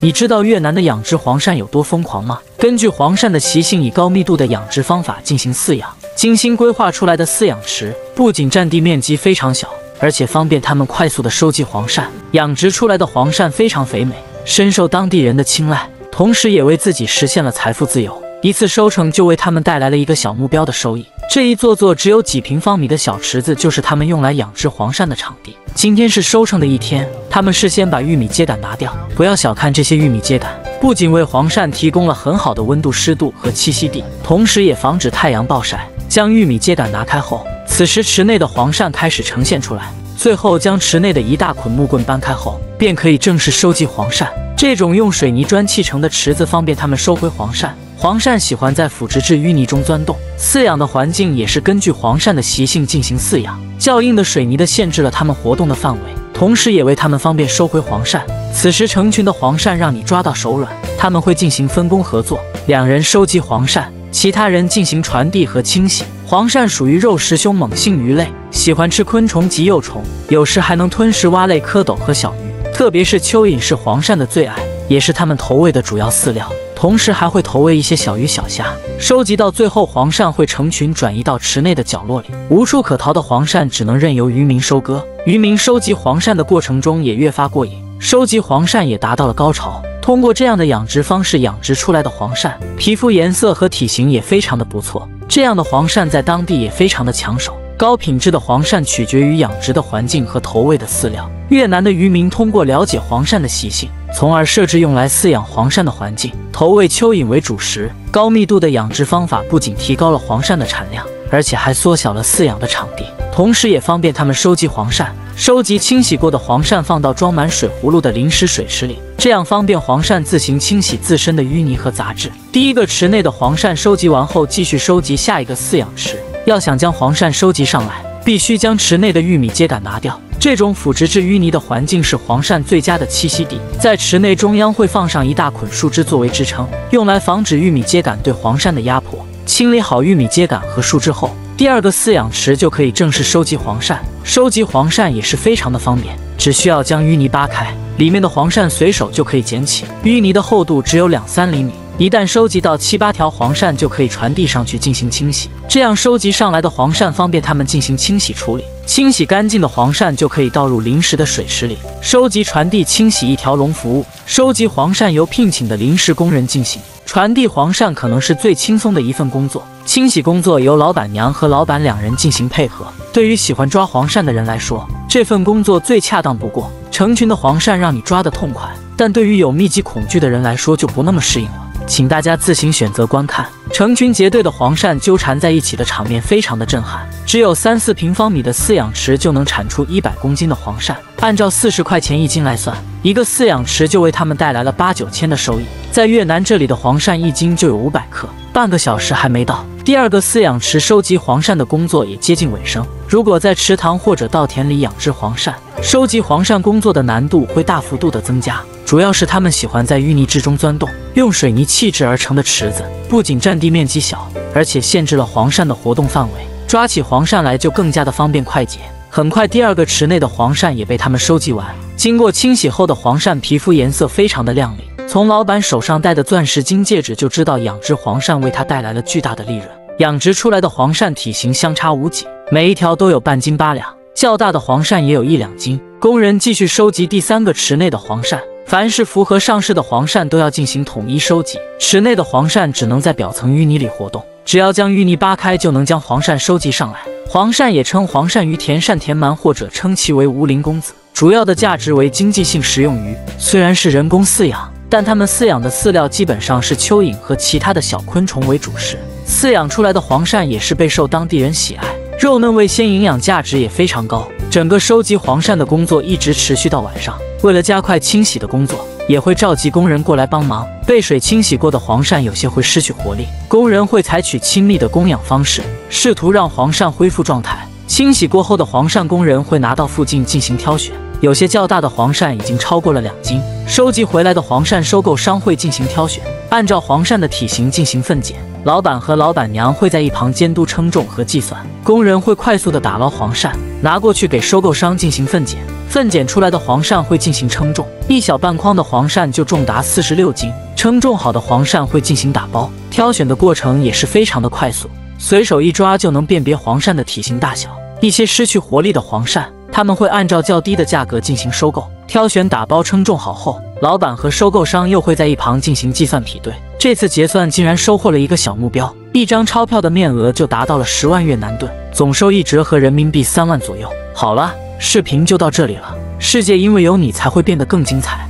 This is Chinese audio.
你知道越南的养殖黄鳝有多疯狂吗？根据黄鳝的习性，以高密度的养殖方法进行饲养。精心规划出来的饲养池，不仅占地面积非常小，而且方便他们快速的收集黄鳝。养殖出来的黄鳝非常肥美，深受当地人的青睐，同时也为自己实现了财富自由。一次收成就为他们带来了一个小目标的收益。这一座只有几平方米的小池子，就是他们用来养殖黄鳝的场地。今天是收成的一天，他们事先把玉米秸秆拿掉。不要小看这些玉米秸秆，不仅为黄鳝提供了很好的温度、湿度和栖息地，同时也防止太阳暴晒。将玉米秸秆拿开后，此时池内的黄鳝开始呈现出来。最后将池内的一大捆木棍搬开后，便可以正式收集黄鳝。这种用水泥砖砌成的池子方便他们收回黄鳝。黄鳝喜欢在腐殖质淤泥中钻洞，饲养的环境也是根据黄鳝的习性进行饲养。较硬的水泥的限制了它们活动的范围，同时也为它们方便收回黄鳝。此时成群的黄鳝让你抓到手软，他们会进行分工合作，两人收集黄鳝，其他人进行传递和清洗。黄鳝属于肉食凶猛性鱼类，喜欢吃昆虫及幼虫，有时还能吞食蛙类蝌蚪和小鱼。特别是蚯蚓是黄鳝的最爱，也是它们投喂的主要饲料，同时还会投喂一些小鱼小虾。收集到最后，黄鳝会成群转移到池内的角落里，无处可逃的黄鳝只能任由渔民收割。渔民收集黄鳝的过程中也越发过瘾，收集黄鳝也达到了高潮。通过这样的养殖方式养殖出来的黄鳝，皮肤颜色和体型也非常的不错，这样的黄鳝在当地也非常的抢手。高品质的黄鳝取决于养殖的环境和投喂的饲料。越南的渔民通过了解黄鳝的习性，从而设置用来饲养黄鳝的环境，投喂蚯蚓为主食。高密度的养殖方法不仅提高了黄鳝的产量，而且还缩小了饲养的场地，同时也方便他们收集黄鳝。收集清洗过的黄鳝放到装满水葫芦的临时水池里，这样方便黄鳝自行清洗自身的淤泥和杂质。第一个池内的黄鳝收集完后，继续收集下一个饲养池。要想将黄鳝收集上来，必须将池内的玉米秸秆拿掉。这种腐殖质淤泥的环境是黄鳝最佳的栖息地。在池内中央会放上一大捆树枝作为支撑，用来防止玉米秸秆对黄鳝的压迫。清理好玉米秸秆和树枝后，第二个饲养池就可以正式收集黄鳝。收集黄鳝也是非常的方便，只需要将淤泥扒开，里面的黄鳝随手就可以捡起。淤泥的厚度只有2-3厘米，一旦收集到7-8条黄鳝，就可以传递上去进行清洗。这样收集上来的黄鳝方便他们进行清洗处理。清洗干净的黄鳝就可以倒入临时的水池里。收集、传递、清洗一条龙服务。收集黄鳝由聘请的临时工人进行，传递黄鳝可能是最轻松的一份工作。清洗工作由老板娘和老板2人进行配合。对于喜欢抓黄鳝的人来说，这份工作最恰当不过。成群的黄鳝让你抓得痛快，但对于有密集恐惧的人来说就不那么适应了。请大家自行选择观看。成群结队的黄鳝纠缠在一起的场面非常的震撼。只有3-4平方米的饲养池就能产出100公斤的黄鳝，按照40块钱1斤来算，一个饲养池就为他们带来了8-9千的收益。在越南这里的黄鳝1斤就有500克，半个小时还没到。第二个饲养池收集黄鳝的工作也接近尾声。如果在池塘或者稻田里养殖黄鳝，收集黄鳝工作的难度会大幅度的增加。主要是他们喜欢在淤泥之中钻洞。用水泥砌制而成的池子不仅占地面积小，而且限制了黄鳝的活动范围，抓起黄鳝来就更加的方便快捷。很快第二个池内的黄鳝也被他们收集完。经过清洗后的黄鳝皮肤颜色非常的亮丽，从老板手上戴的钻石金戒指就知道养殖黄鳝为他带来了巨大的利润。养殖出来的黄鳝体型相差无几，每一条都有半斤8两，较大的黄鳝也有1-2斤。工人继续收集第3个池内的黄鳝。凡是符合上市的黄鳝都要进行统一收集。池内的黄鳝只能在表层淤泥里活动，只要将淤泥扒开就能将黄鳝收集上来。黄鳝也称黄鳝鱼、田鳝、田鳗，或者称其为无鳞公子，主要的价值为经济性食用鱼。虽然是人工饲养，但它们饲养的饲料基本上是蚯蚓和其他的小昆虫为主食。饲养出来的黄鳝也是备受当地人喜爱，肉嫩味鲜，营养价值也非常高。整个收集黄鳝的工作一直持续到晚上。为了加快清洗的工作，也会召集工人过来帮忙。被水清洗过的黄鳝有些会失去活力，工人会采取亲密的供养方式，试图让黄鳝恢复状态。清洗过后的黄鳝，工人会拿到附近进行挑选，有些较大的黄鳝已经超过了2斤。收集回来的黄鳝，收购商会进行挑选，按照黄鳝的体型进行分拣。老板和老板娘会在一旁监督称重和计算，工人会快速的打捞黄鳝，拿过去给收购商进行分拣。分拣出来的黄鳝会进行称重，一小半筐的黄鳝就重达46斤。称重好的黄鳝会进行打包，挑选的过程也是非常的快速，随手一抓就能辨别黄鳝的体型大小。一些失去活力的黄鳝，他们会按照较低的价格进行收购。挑选、打包、称重好后，老板和收购商又会在一旁进行计算比对。这次结算竟然收获了一个小目标，一张钞票的面额就达到了10万越南盾，总收益折合人民币3万左右。好了，视频就到这里了。世界因为有你才会变得更精彩。